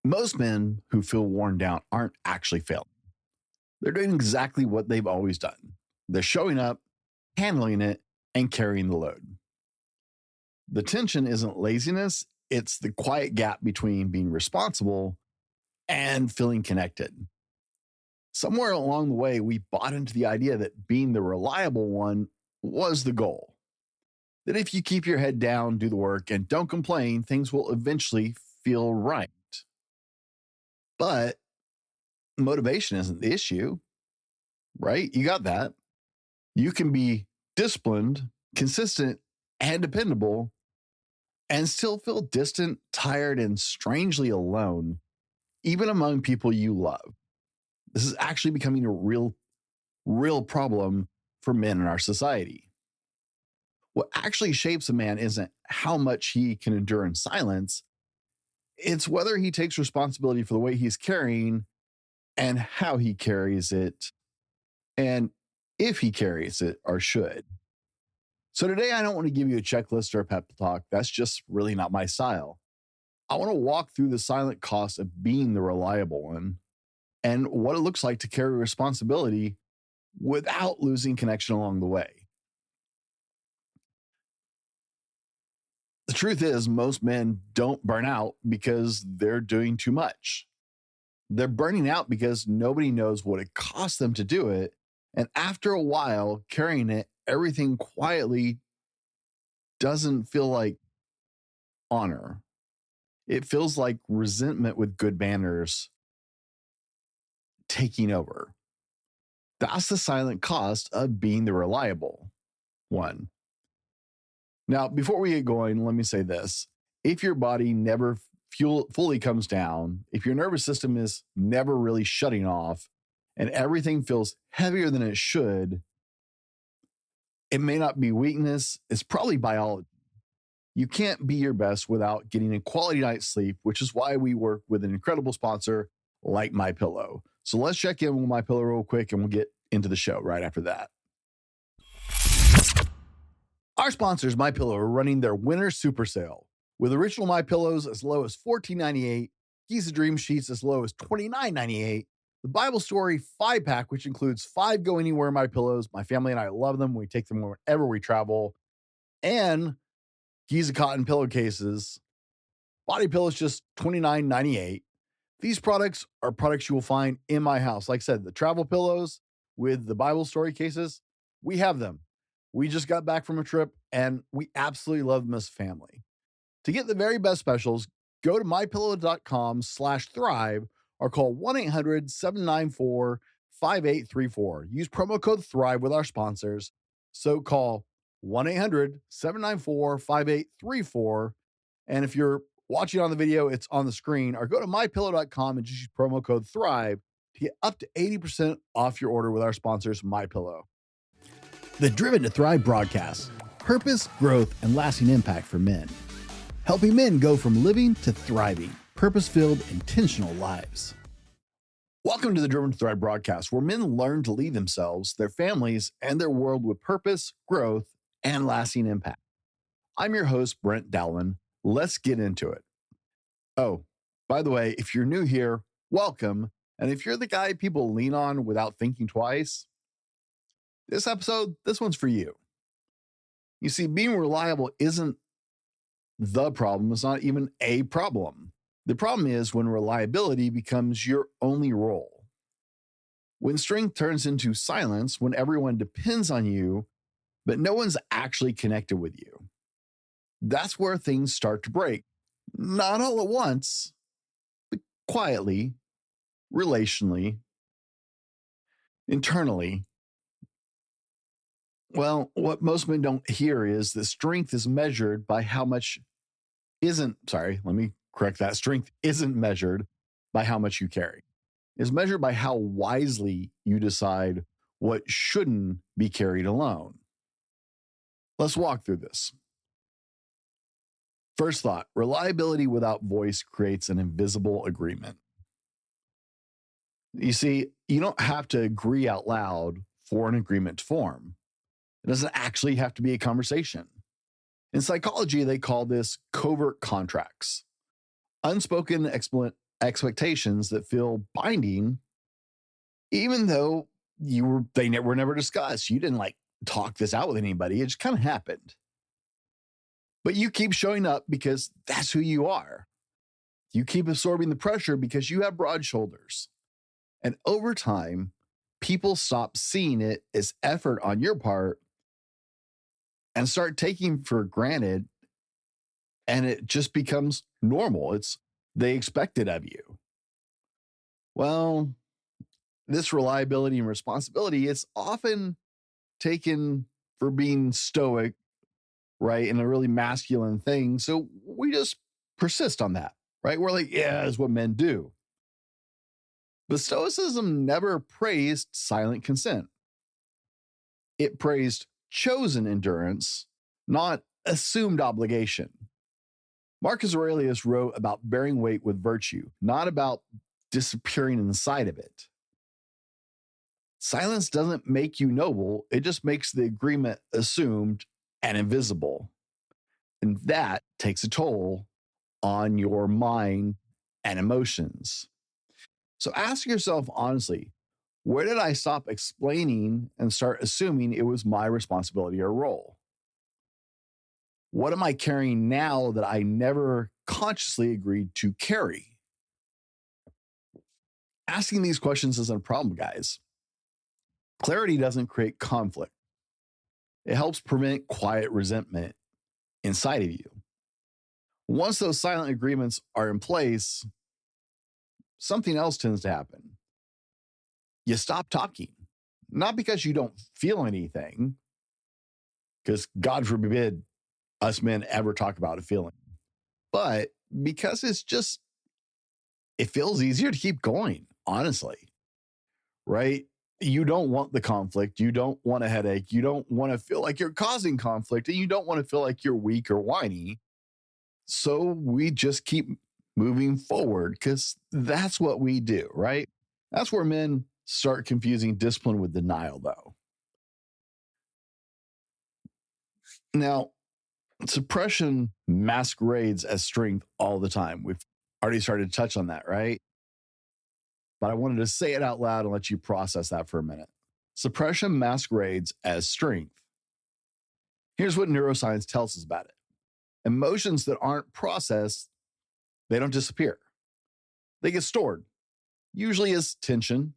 Most men who feel worn down aren't actually failing. They're doing exactly what they've always done. They're showing up, handling it, and carrying the load. The tension isn't laziness, it's the quiet gap between being responsible and feeling connected. Somewhere along the way, we bought into the idea that being the reliable one was the goal. That if you keep your head down, do the work, and don't complain, things will eventually feel right. But motivation isn't the issue, right? You got that. You can be disciplined, consistent, and dependable and still feel distant, tired, and strangely alone, even among people you love. This is actually becoming a real problem for men in our society. What actually shapes a man isn't how much he can endure in silence, it's whether he takes responsibility for the way he's carrying and how he carries it, and if he carries it or should. So today, I don't want to give you a checklist or a pep talk. That's just really not my style. I want to walk through the silent cost of being the reliable one and what it looks like to carry responsibility without losing connection along the way. The truth is, most men don't burn out because they're doing too much. They're burning out because nobody knows what it costs them to do it. And after a while, carrying it, everything quietly doesn't feel like honor. It feels like resentment with good manners taking over. That's the silent cost of being the reliable one. Now, before we get going, let me say this. If your body never fully comes down, if your nervous system is never really shutting off, and everything feels heavier than it should, it may not be weakness, it's probably biology. You can't be your best without getting a quality night's sleep, which is why we work with an incredible sponsor like MyPillow. So let's check in with MyPillow real quick and we'll get into the show right after that. Our sponsors, MyPillow, are running their winter super sale with original MyPillows as low as $14.98, Giza Dream Sheets as low as $29.98, the Bible Story 5-pack, which includes 5 Go Anywhere MyPillows. My family and I love them. We take them wherever we travel. And Giza cotton pillowcases. Body pillows just $29.98. These products are products you will find in my house. Like I said, the travel pillows with the Bible Story cases, we have them. We just got back from a trip and we absolutely love them as a family. To get the very best specials, go to mypillow.com/thrive or call 1-800-794-5834. Use promo code THRIVE with our sponsors. So call 1-800-794-5834. And if you're watching on the video, it's on the screen, or go to mypillow.com and just use promo code THRIVE to get up to 80% off your order with our sponsors, MyPillow. The Driven to Thrive broadcast, purpose, growth, and lasting impact for men. Helping men go from living to thriving, purpose-filled, intentional lives. Welcome to the Driven to Thrive broadcast, where men learn to lead themselves, their families, and their world with purpose, growth, and lasting impact. I'm your host, Brent Dowlin. Let's get into it. Oh, by the way, if you're new here, welcome. And if you're the guy people lean on without thinking twice, this one's for you. You see, being reliable isn't the problem. It's not even a problem. The problem is when reliability becomes your only role. When strength turns into silence, when everyone depends on you, but no one's actually connected with you. That's where things start to break. Not all at once, but quietly, relationally, internally. Well, what most men don't hear is that strength is measured by how much Strength isn't measured by how much you carry. It's measured by how wisely you decide what shouldn't be carried alone. Let's walk through this. First thought, reliability without voice creates an invisible agreement. You see, you don't have to agree out loud for an agreement to form. It doesn't actually have to be a conversation. In psychology, they call this covert contracts. Unspoken expectations that feel binding, even though they were never discussed. You didn't like talk this out with anybody. It just kind of happened. But you keep showing up because that's who you are. You keep absorbing the pressure because you have broad shoulders. And over time, people stop seeing it as effort on your part and start taking for granted, and it just becomes normal. They expect it of you. Well, this reliability and responsibility is often taken for being stoic, right? And a really masculine thing. So we just persist on that, right? We're like, yeah, that's what men do. But Stoicism never praised silent consent. It praised chosen endurance, not assumed obligation. Marcus Aurelius wrote about bearing weight with virtue, not about disappearing inside of it. Silence doesn't make you noble, it just makes the agreement assumed and invisible. And that takes a toll on your mind and emotions. So ask yourself honestly, where did I stop explaining and start assuming it was my responsibility or role? What am I carrying now that I never consciously agreed to carry? Asking these questions isn't a problem, guys. Clarity doesn't create conflict. It helps prevent quiet resentment inside of you. Once those silent agreements are in place, something else tends to happen. You stop talking, not because you don't feel anything, because God forbid us men ever talk about a feeling, but because it feels easier to keep going, honestly, right? You don't want the conflict. You don't want a headache. You don't want to feel like you're causing conflict, and you don't want to feel like you're weak or whiny. So we just keep moving forward because that's what we do, right? That's where men start confusing discipline with denial, though. Now, suppression masquerades as strength all the time. We've already started to touch on that, right? But I wanted to say it out loud and let you process that for a minute. Suppression masquerades as strength. Here's what neuroscience tells us about it. Emotions that aren't processed, they don't disappear. They get stored, usually as tension,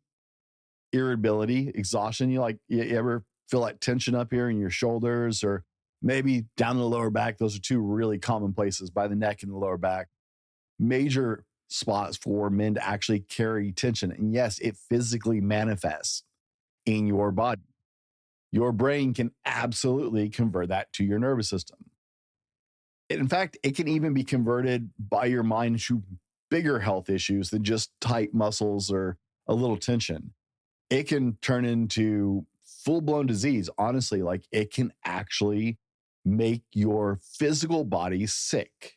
irritability, exhaustion. You ever feel like tension up here in your shoulders or maybe down in the lower back? Those are two really common places, by the neck and the lower back. Major spots for men to actually carry tension. And yes, it physically manifests in your body. Your brain can absolutely convert that to your nervous system. In fact, it can even be converted by your mind to bigger health issues than just tight muscles or a little tension. It can turn into full blown disease. Honestly, like it can actually make your physical body sick.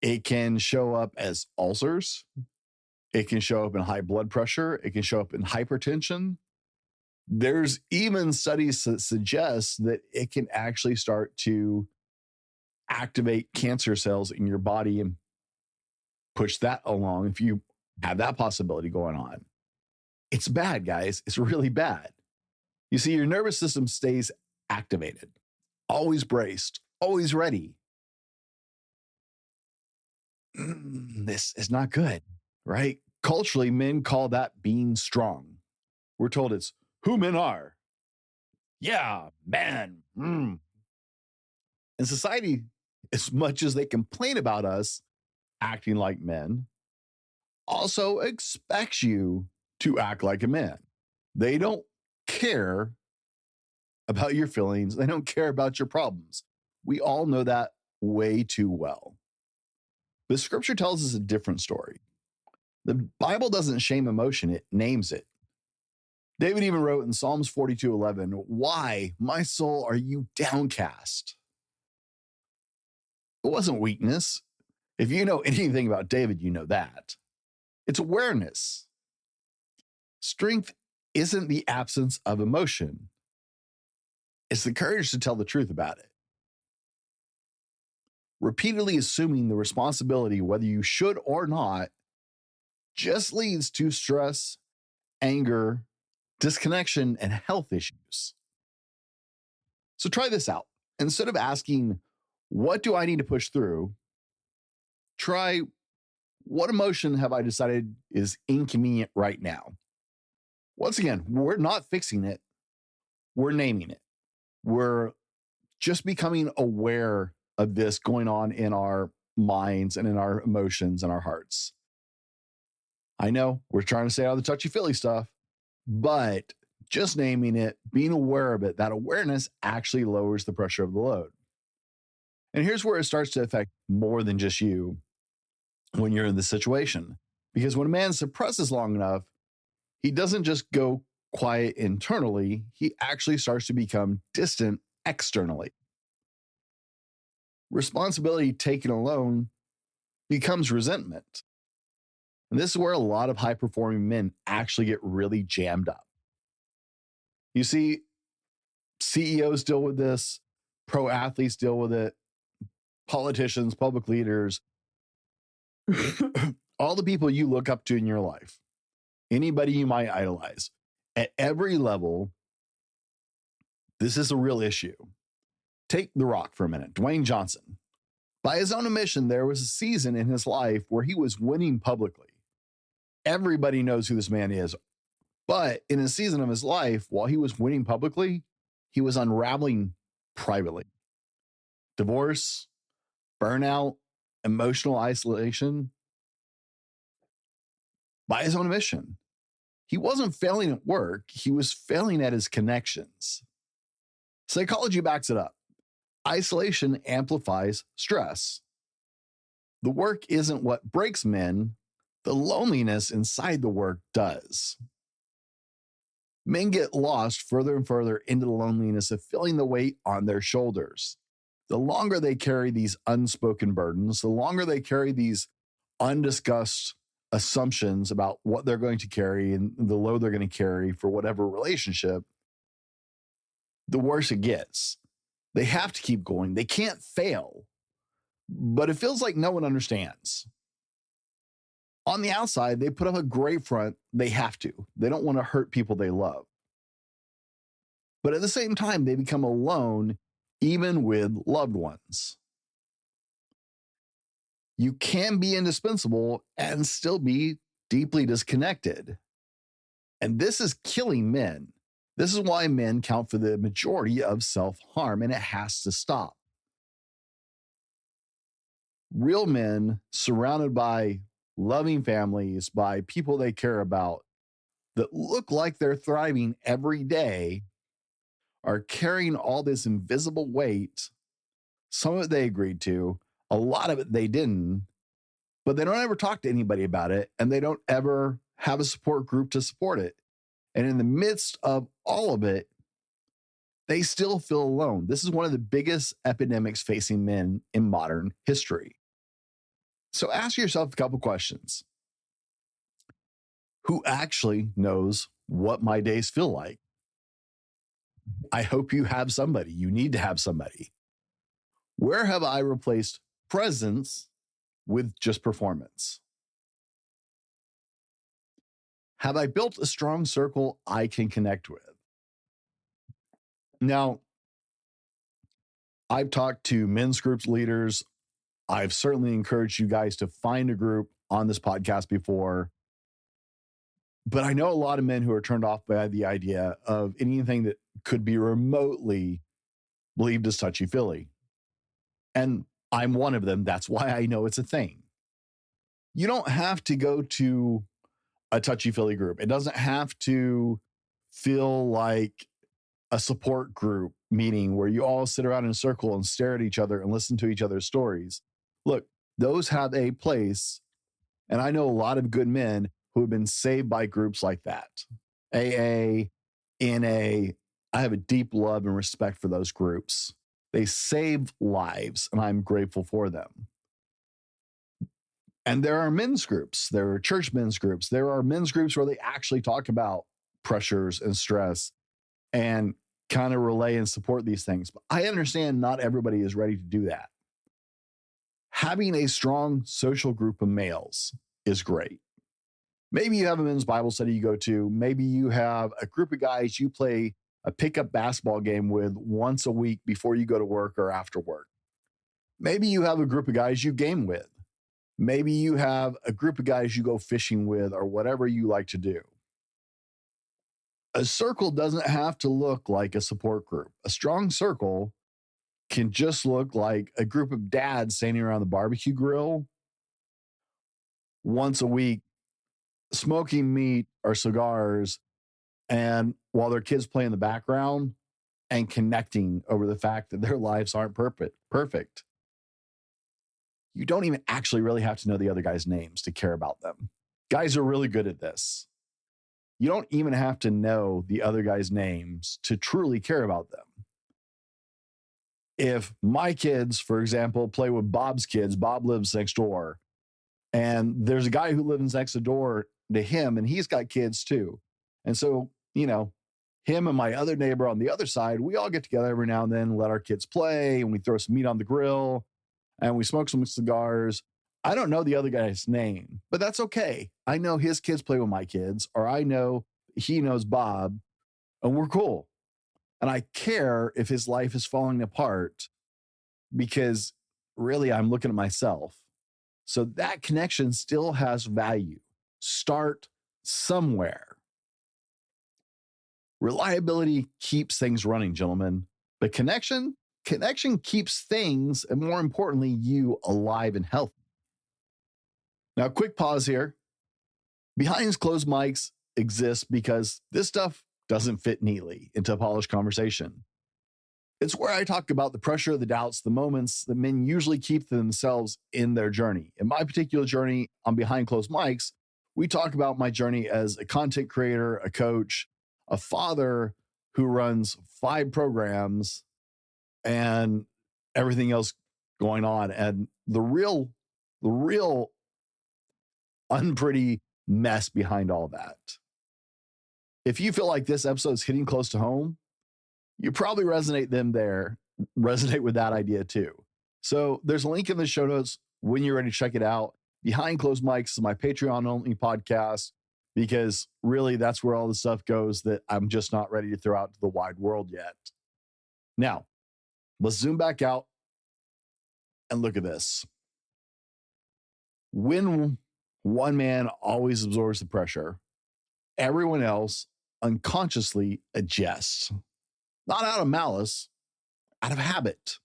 It can show up as ulcers. It can show up in high blood pressure. It can show up in hypertension. There's even studies that suggest that it can actually start to activate cancer cells in your body and push that along if you have that possibility going on. It's bad, guys. It's really bad. You see, your nervous system stays activated, always braced, always ready. This is not good, right? Culturally, men call that being strong. We're told it's who men are. Yeah, man. In society, as much as they complain about us acting like men, also expects you to act like a man. They don't care about your feelings. They don't care about your problems. We all know that way too well. But scripture tells us a different story. The Bible doesn't shame emotion, it names it. David even wrote in Psalms 42:11, "Why, my soul, are you downcast?" It wasn't weakness. If you know anything about David, you know that. It's awareness. Strength isn't the absence of emotion, it's the courage to tell the truth about it. Repeatedly assuming the responsibility, whether you should or not, just leads to stress, anger, disconnection, and health issues. So try this out. Instead of asking, what do I need to push through? Try, what emotion have I decided is inconvenient right now? Once again, we're not fixing it, we're naming it. We're just becoming aware of this going on in our minds and in our emotions and our hearts. I know we're trying to stay out of the touchy-feely stuff, but just naming it, being aware of it, that awareness actually lowers the pressure of the load. And here's where it starts to affect more than just you when you're in this situation. Because when a man suppresses long enough, he doesn't just go quiet internally, he actually starts to become distant externally. Responsibility taken alone becomes resentment. And this is where a lot of high performing men actually get really jammed up. You see, CEOs deal with this, pro athletes deal with it, politicians, public leaders, all the people you look up to in your life, anybody you might idolize, at every level, this is a real issue. Take The Rock for a minute, Dwayne Johnson. By his own admission, there was a season in his life where he was winning publicly. Everybody knows who this man is. But in a season of his life, while he was winning publicly, he was unraveling privately. Divorce, burnout, emotional isolation. By his own admission, he wasn't failing at work, he was failing at his connections. Psychology backs it up. Isolation amplifies stress. The work isn't what breaks men, the loneliness inside the work does. Men get lost further and further into the loneliness of feeling the weight on their shoulders. The longer they carry these unspoken burdens, the longer they carry these undiscussed assumptions about what they're going to carry and the load they're going to carry for whatever relationship, the worse it gets. They have to keep going. They can't fail. But it feels like no one understands. On the outside, they put up a great front. They have to. They don't want to hurt people they love. But at the same time, they become alone, even with loved ones. You can be indispensable and still be deeply disconnected. And this is killing men. This is why men count for the majority of self-harm, and it has to stop. Real men surrounded by loving families, by people they care about, that look like they're thriving every day, are carrying all this invisible weight. Some of it they agreed to, a lot of it they didn't, but they don't ever talk to anybody about it, and they don't ever have a support group to support it. And in the midst of all of it, they still feel alone. This is one of the biggest epidemics facing men in modern history. So ask yourself a couple questions. Who actually knows what my days feel like? I hope you have somebody. You need to have somebody. Where have I replaced presence with just performance? Have I built a strong circle I can connect with? Now, I've talked to men's groups leaders. I've certainly encouraged you guys to find a group on this podcast before. But I know a lot of men who are turned off by the idea of anything that could be remotely believed as touchy-feely. And I'm one of them. That's why I know it's a thing. You don't have to go to a touchy-feely group. It doesn't have to feel like a support group meeting where you all sit around in a circle and stare at each other and listen to each other's stories. Look, those have a place. And I know a lot of good men who have been saved by groups like that. AA, NA. I have a deep love and respect for those groups. They save lives, and I'm grateful for them. And there are men's groups. There are church men's groups. There are men's groups where they actually talk about pressures and stress and kind of relay and support these things. But I understand not everybody is ready to do that. Having a strong social group of males is great. Maybe you have a men's Bible study you go to. Maybe you have a group of guys you play a pickup basketball game with once a week before you go to work or after work. Maybe you have a group of guys you game with. Maybe you have a group of guys you go fishing with or whatever you like to do. A circle doesn't have to look like a support group. A strong circle can just look like a group of dads standing around the barbecue grill once a week, smoking meat or cigars, and while their kids play in the background and connecting over the fact that their lives aren't perfect. You don't even actually really have to know the other guy's names to care about them. Guys are really good at this. You don't even have to know the other guy's names to truly care about them. If my kids, for example, play with Bob's kids, Bob lives next door, and there's a guy who lives next door to him, and he's got kids too. And so, him and my other neighbor on the other side, we all get together every now and then, let our kids play, and we throw some meat on the grill, and we smoke some cigars. I don't know the other guy's name, but that's okay. I know his kids play with my kids, or I know he knows Bob, and we're cool. And I care if his life is falling apart because really I'm looking at myself. So that connection still has value. Start somewhere. Reliability keeps things running, gentlemen, but connection keeps things, and more importantly, you alive and healthy. Now, quick pause here. Behind closed mics exists because this stuff doesn't fit neatly into a polished conversation. It's where I talk about the pressure, the doubts, the moments that men usually keep themselves in their journey. In my particular journey on Behind Closed Mics, we talk about my journey as a content creator, a coach, a father who runs 5 programs and everything else going on. And the real unpretty mess behind all that. If you feel like this episode is hitting close to home, you probably resonate with that idea too. So there's a link in the show notes when you're ready to check it out. Behind Closed Mics is my Patreon only podcast because really that's where all the stuff goes that I'm just not ready to throw out to the wide world yet. Now, let's zoom back out and look at this. When one man always absorbs the pressure, everyone else unconsciously adjusts. Not out of malice, out of habit.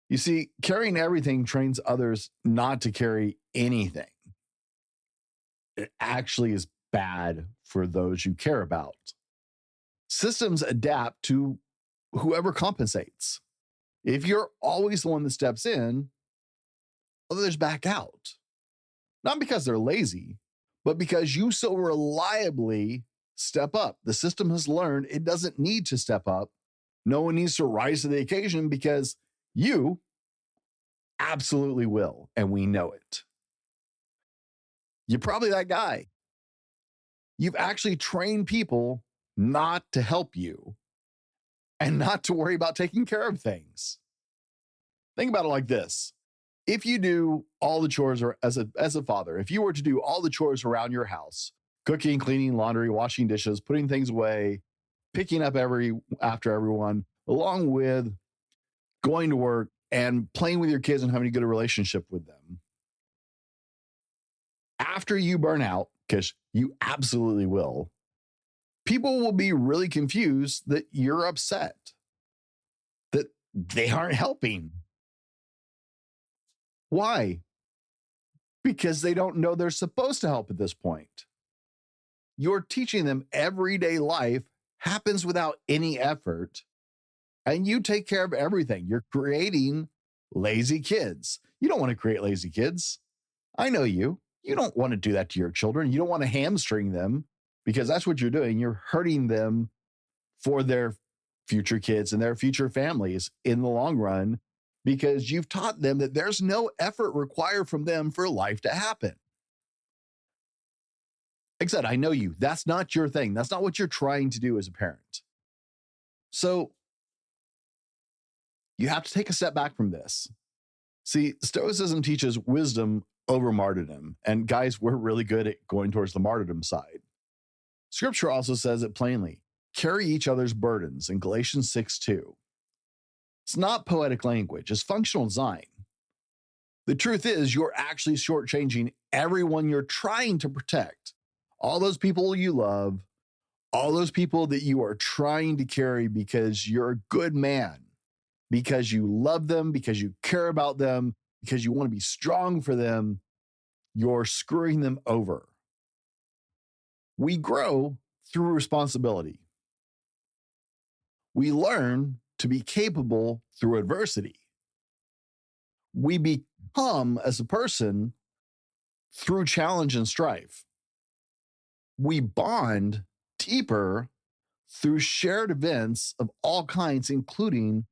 You see, carrying everything trains others not to carry anything. It actually is bad for those you care about. Systems adapt to whoever compensates. If you're always the one that steps in, others back out. Not because they're lazy, but because you so reliably step up. The system has learned it doesn't need to step up. No one needs to rise to the occasion because you absolutely will, and we know it. You're probably that guy. You've actually trained people not to help you and not to worry about taking care of things. Think about it like this. If you do all the chores, or as a father, if you were to do all the chores around your house, cooking, cleaning, laundry, washing dishes, putting things away, picking up after everyone, along with going to work and playing with your kids and having a good relationship with them. After you burn out, because you absolutely will, people will be really confused that you're upset, that they aren't helping. Why? Because they don't know they're supposed to help at this point. You're teaching them everyday life happens without any effort, and you take care of everything. You're creating lazy kids. You don't want to create lazy kids. I know you. You don't want to do that to your children. You don't want to hamstring them because that's what you're doing. You're hurting them for their future kids and their future families in the long run because you've taught them that there's no effort required from them for life to happen. Like I said, I know you. That's not your thing. That's not what you're trying to do as a parent. So you have to take a step back from this. See, Stoicism teaches wisdom over martyrdom, and guys, we're really good at going towards the martyrdom side. Scripture also says it plainly: carry each other's burdens in Galatians 6:2. It's not poetic language, it's functional design. The truth is, you're actually shortchanging everyone you're trying to protect. All those people you love, all those people that you are trying to carry because you're a good man, because you love them, because you care about them, because you want to be strong for them, you're screwing them over. We grow through responsibility. We learn to be capable through adversity. We become as a person through challenge and strife. We bond deeper through shared events of all kinds, including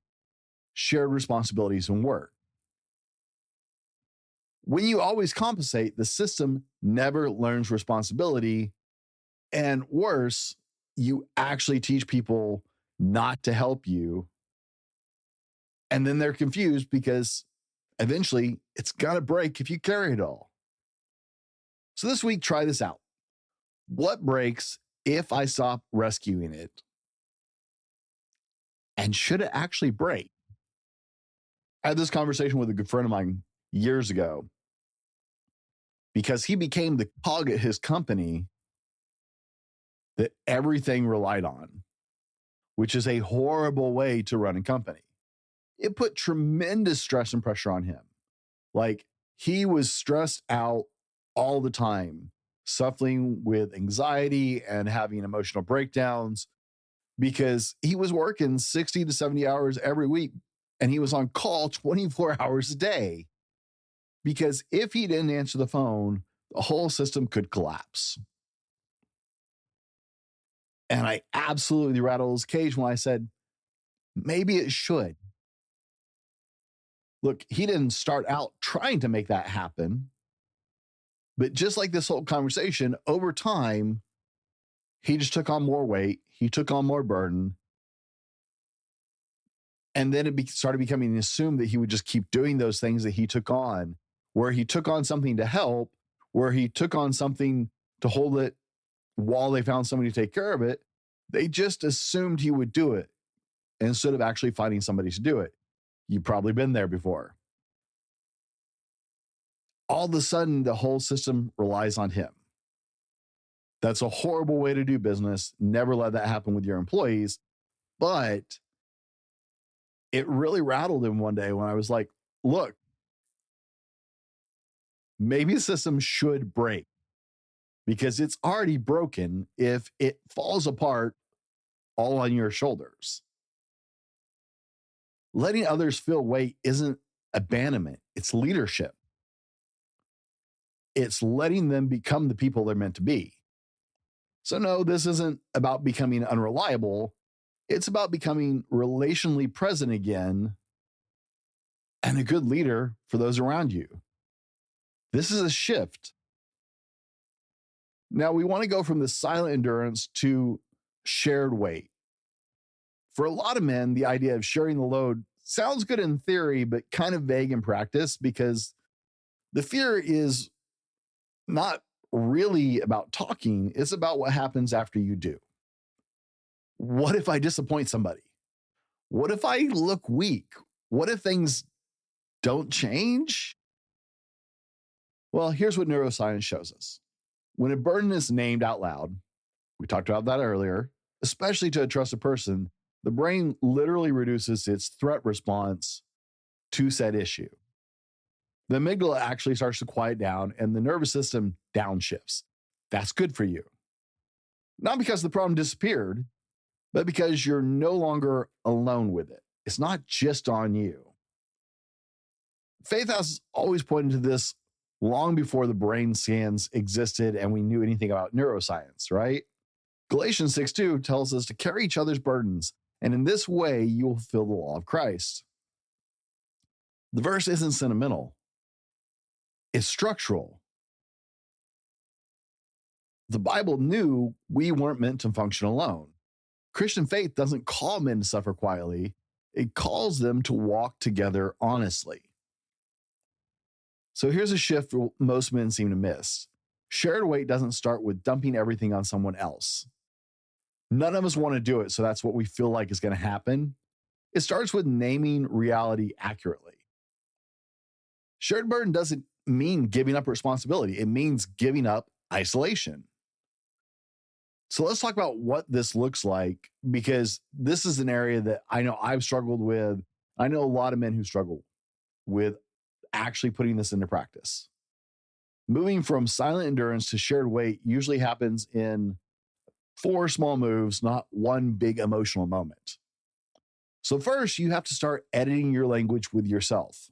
shared responsibilities and work. When you always compensate, the system never learns responsibility. And worse, you actually teach people not to help you. And then they're confused because eventually it's going to break if you carry it all. So this week, try this out. What breaks if I stop rescuing it? And should it actually break? I had this conversation with a good friend of mine years ago because he became the cog at his company that everything relied on, which is a horrible way to run a company. It put tremendous stress and pressure on him. Like, he was stressed out all the time, suffering with anxiety and having emotional breakdowns because he was working 60 to 70 hours every week and he was on call 24 hours a day. Because if he didn't answer the phone, the whole system could collapse. And I absolutely rattled his cage when I said, maybe it should. Look, he didn't start out trying to make that happen. But just like this whole conversation, over time, he just took on more weight. He took on more burden. And then it started becoming assumed that he would just keep doing those things that he took on, where he took on something to help, where he took on something to hold it while they found somebody to take care of it. They just assumed he would do it instead of actually finding somebody to do it. You've probably been there before. All of a sudden, the whole system relies on him. That's a horrible way to do business. Never let that happen with your employees. But it really rattled him one day when I was like, look, maybe the system should break because it's already broken if it falls apart all on your shoulders. Letting others feel weight isn't abandonment, it's leadership. It's letting them become the people they're meant to be. So, no, this isn't about becoming unreliable. It's about becoming relationally present again and a good leader for those around you. This is a shift. Now, we want to go from the silent endurance to shared weight. For a lot of men, the idea of sharing the load sounds good in theory, but kind of vague in practice because the fear is not really about talking, it's about what happens after you do. What if I disappoint somebody? What if I look weak? What if things don't change? Well, here's what neuroscience shows us. When a burden is named out loud, we talked about that earlier, especially to a trusted person, the brain literally reduces its threat response to said issue. The amygdala actually starts to quiet down and the nervous system downshifts. That's good for you. Not because the problem disappeared, but because you're no longer alone with it. It's not just on you. Faith has always pointed to this long before the brain scans existed and we knew anything about neuroscience, right? Galatians 6:2 tells us to carry each other's burdens, and in this way you will fulfill the law of Christ. The verse isn't sentimental. It's structural. The Bible knew we weren't meant to function alone. Christian faith doesn't call men to suffer quietly. It calls them to walk together honestly. So here's a shift most men seem to miss. Shared weight doesn't start with dumping everything on someone else. None of us want to do it, so that's what we feel like is going to happen. It starts with naming reality accurately. Shared burden doesn't mean giving up responsibility, it means giving up isolation. So let's talk about what this looks like, because this is an area that I know I've struggled with. I know a lot of men who struggle with actually putting this into practice. Moving from silent endurance to shared weight usually happens in 4 small moves, not one big emotional moment. So, first, you have to start editing your language with yourself.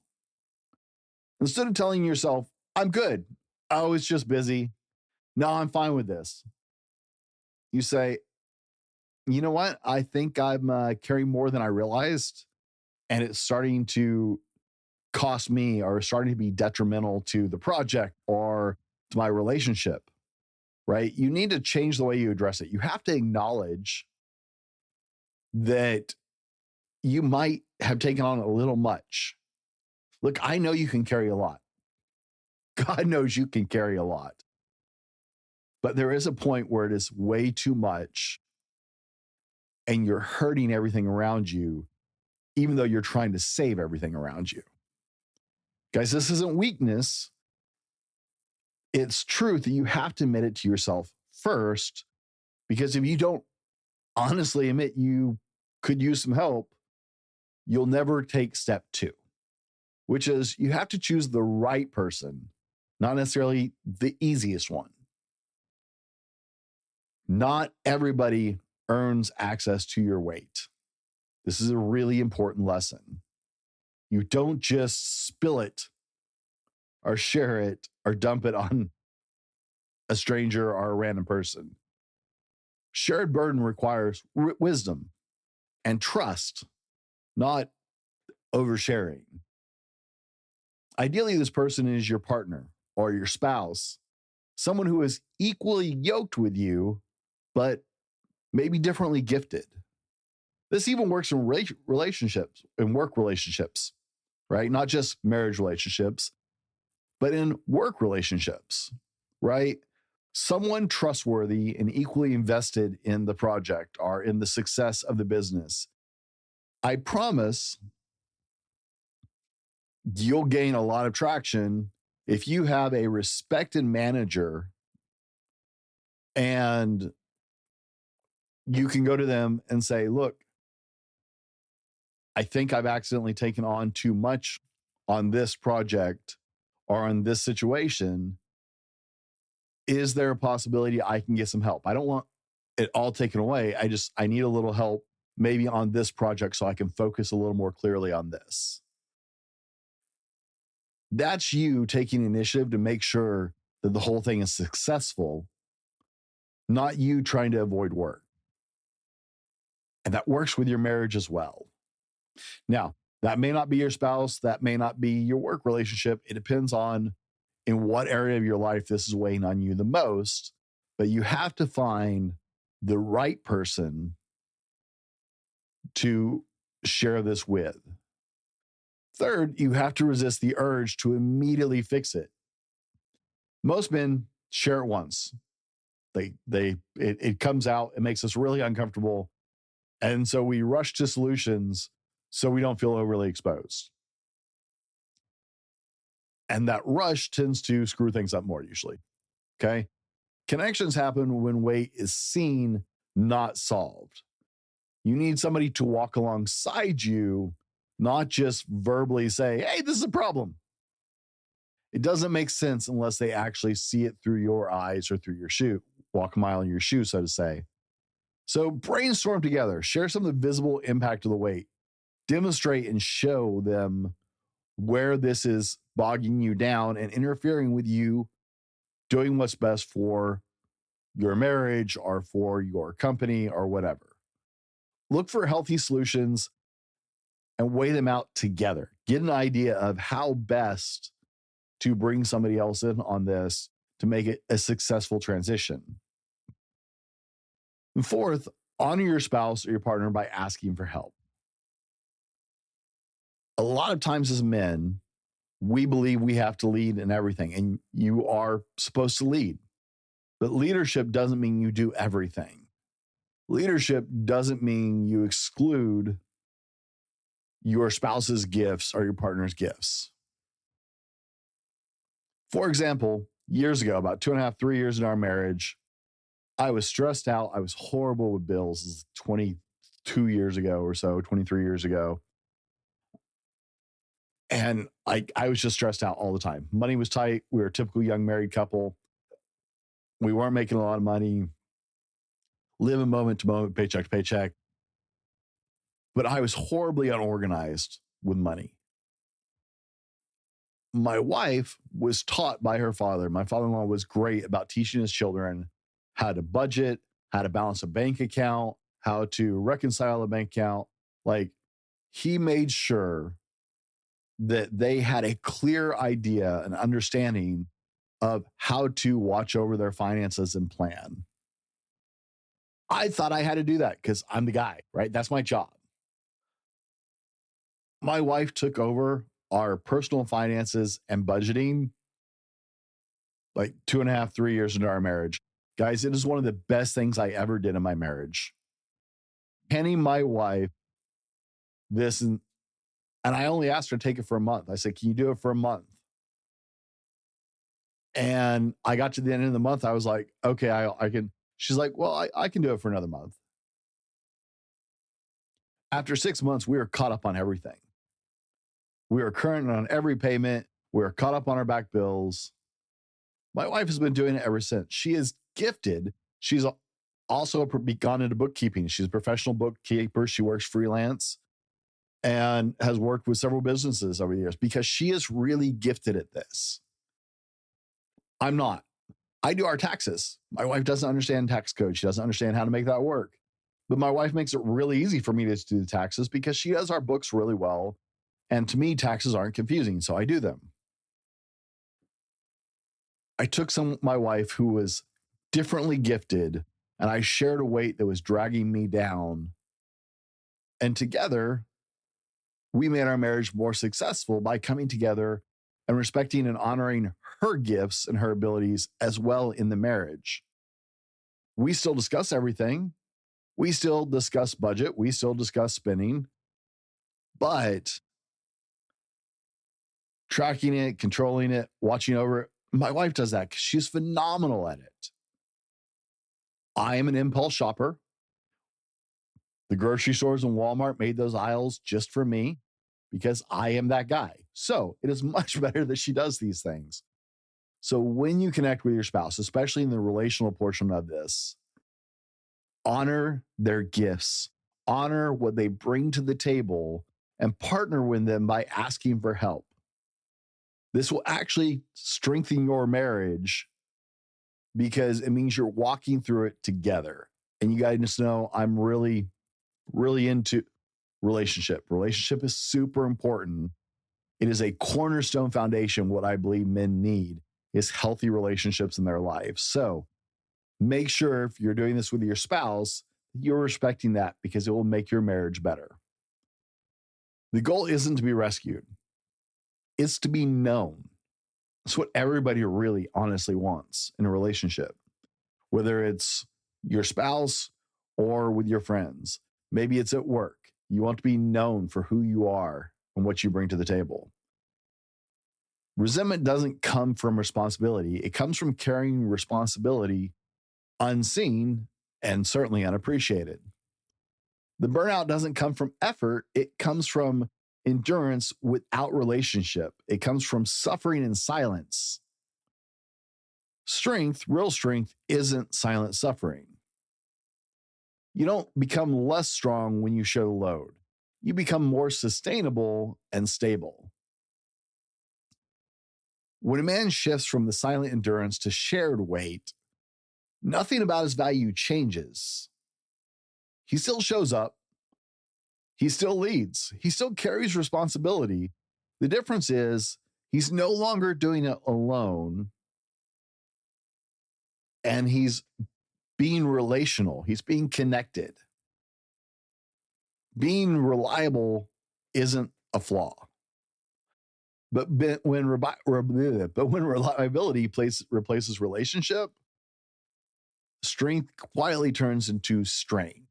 Instead of telling yourself, I'm good, oh, it's just busy, no, I'm fine with this, you say, you know what? I think I'm carrying more than I realized, and it's starting to cost me or starting to be detrimental to the project or to my relationship, right? You need to change the way you address it. You have to acknowledge that you might have taken on a little much. Look, I know you can carry a lot. God knows you can carry a lot. But there is a point where it is way too much and you're hurting everything around you, even though you're trying to save everything around you. Guys, this isn't weakness. It's truth that you have to admit it to yourself first, because if you don't honestly admit you could use some help, you'll never take step 2, which is you have to choose the right person, not necessarily the easiest one. Not everybody earns access to your weight. This is a really important lesson. You don't just spill it or share it or dump it on a stranger or a random person. Shared burden requires wisdom and trust, not oversharing. Ideally, this person is your partner or your spouse, someone who is equally yoked with you, but maybe differently gifted. This even works in relationships, in work relationships, right? Not just marriage relationships, but in work relationships, right? Someone trustworthy and equally invested in the project or in the success of the business. I promise you'll gain a lot of traction if you have a respected manager and you can go to them and say, look, I think I've accidentally taken on too much on this project or on this situation. Is there a possibility I can get some help? I don't want it all taken away. I need a little help maybe on this project so I can focus a little more clearly on this. That's you taking initiative to make sure that the whole thing is successful, not you trying to avoid work. And that works with your marriage as well. Now, that may not be your spouse, that may not be your work relationship. It depends on in what area of your life this is weighing on you the most, but you have to find the right person to share this with. Third, you have to resist the urge to immediately fix it. Most men share it once. It comes out, it makes us really uncomfortable. And so we rush to solutions so we don't feel overly exposed. And that rush tends to screw things up more usually. Okay. Connections happen when weight is seen, not solved. You need somebody to walk alongside you, not just verbally say, hey, this is a problem. It doesn't make sense unless they actually see it through your eyes or through your shoe, walk a mile in your shoe, so to say. So brainstorm together, share some of the visible impact of the weight, demonstrate and show them where this is bogging you down and interfering with you doing what's best for your marriage or for your company or whatever. Look for healthy solutions and weigh them out together. Get an idea of how best to bring somebody else in on this to make it a successful transition. And fourth, honor your spouse or your partner by asking for help. A lot of times as men, We believe we have to lead in everything, and you are supposed to lead. But leadership doesn't mean you do everything. Leadership doesn't mean you exclude your spouse's gifts or your partner's gifts. For example, years ago, about 2.5, 3 years in our marriage, I was stressed out. I was horrible with bills. This is 22 years ago or so, 23 years ago. And I was just stressed out all the time. Money was tight. We were a typical young married couple. We weren't making a lot of money, living moment to moment, paycheck to paycheck. But I was horribly unorganized with money. My wife was taught by her father. My father in law was great about teaching his children how to budget, how to balance a bank account, how to reconcile a bank account. Like, he made sure that they had a clear idea and understanding of how to watch over their finances and plan. I thought I had to do that because I'm the guy, right? That's my job. My wife took over our personal finances and budgeting like 2.5, 3 years into our marriage. Guys, it is one of the best things I ever did in my marriage. Penny, my wife, this and I only asked her to take it for a month. I said, "Can you do it for a month?" And I got to the end of the month. I was like, "Okay, I can." She's like, "Well, I can do it for another month." After 6 months, we were caught up on everything. We were current on every payment. We were caught up on our back bills. My wife has been doing it ever since. She is gifted. She's also gone into bookkeeping. She's a professional bookkeeper. She works freelance and has worked with several businesses over the years because she is really gifted at this. I'm not. I do our taxes. My wife doesn't understand tax code. She doesn't understand how to make that work. But my wife makes it really easy for me to do the taxes because she does our books really well. And to me, taxes aren't confusing. So I do them. I took my wife who was differently gifted and I shared a weight that was dragging me down. And together, we made our marriage more successful by coming together and respecting and honoring her gifts and her abilities as well in the marriage. We still discuss everything. We still discuss budget. We still discuss spending, but tracking it, controlling it, watching over it. My wife does that because she's phenomenal at it. I am an impulse shopper. The grocery stores and Walmart made those aisles just for me because I am that guy. So it is much better that she does these things. So when you connect with your spouse, especially in the relational portion of this, honor their gifts, honor what they bring to the table, and partner with them by asking for help. This will actually strengthen your marriage because it means you're walking through it together. And you guys know I'm really, really into relationship. Relationship is super important. It is a cornerstone foundation. What I believe men need is healthy relationships in their lives. So make sure if you're doing this with your spouse, you're respecting that because it will make your marriage better. The goal isn't to be rescued, it's to be known. It's what everybody really honestly wants in a relationship, whether it's your spouse or with your friends. Maybe it's at work. You want to be known for who you are and what you bring to the table. Resentment doesn't come from responsibility. It comes from carrying responsibility unseen and certainly unappreciated. The burnout doesn't come from effort. It comes from endurance without relationship. It comes from suffering in silence. Strength, real strength, isn't silent suffering. You don't become less strong when you share the load. You become more sustainable and stable. When a man shifts from the silent endurance to shared weight, nothing about his value changes. He still shows up. He still leads. He still carries responsibility. The difference is he's no longer doing it alone and he's being relational. He's being connected. Being reliable isn't a flaw. But when reliability replaces relationship, strength quietly turns into strain.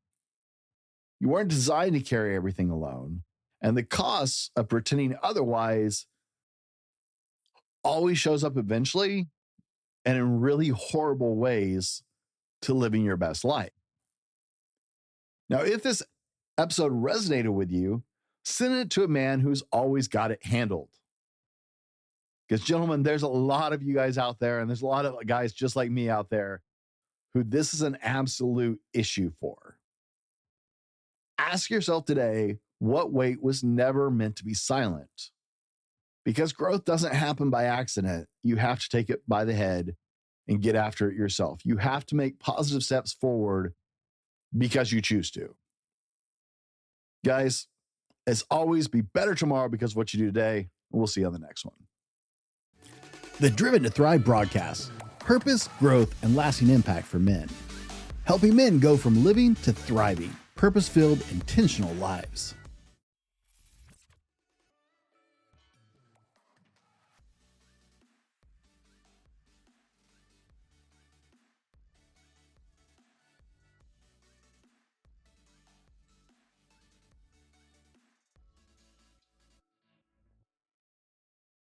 You weren't designed to carry everything alone, and the costs of pretending otherwise always shows up eventually and in really horrible ways to living your best life. Now, if this episode resonated with you, send it to a man who's always got it handled. Because, gentlemen, there's a lot of you guys out there, and there's a lot of guys just like me out there who this is an absolute issue for. Ask yourself today, what weight was never meant to be silent? Because growth doesn't happen by accident. You have to take it by the head and get after it yourself. You have to make positive steps forward because you choose to. Guys, as always, be better tomorrow because of what you do today. We'll see you on the next one. The Driven to Thrive broadcast, purpose, growth, and lasting impact for men. Helping men go from living to thriving, purpose-filled, intentional lives.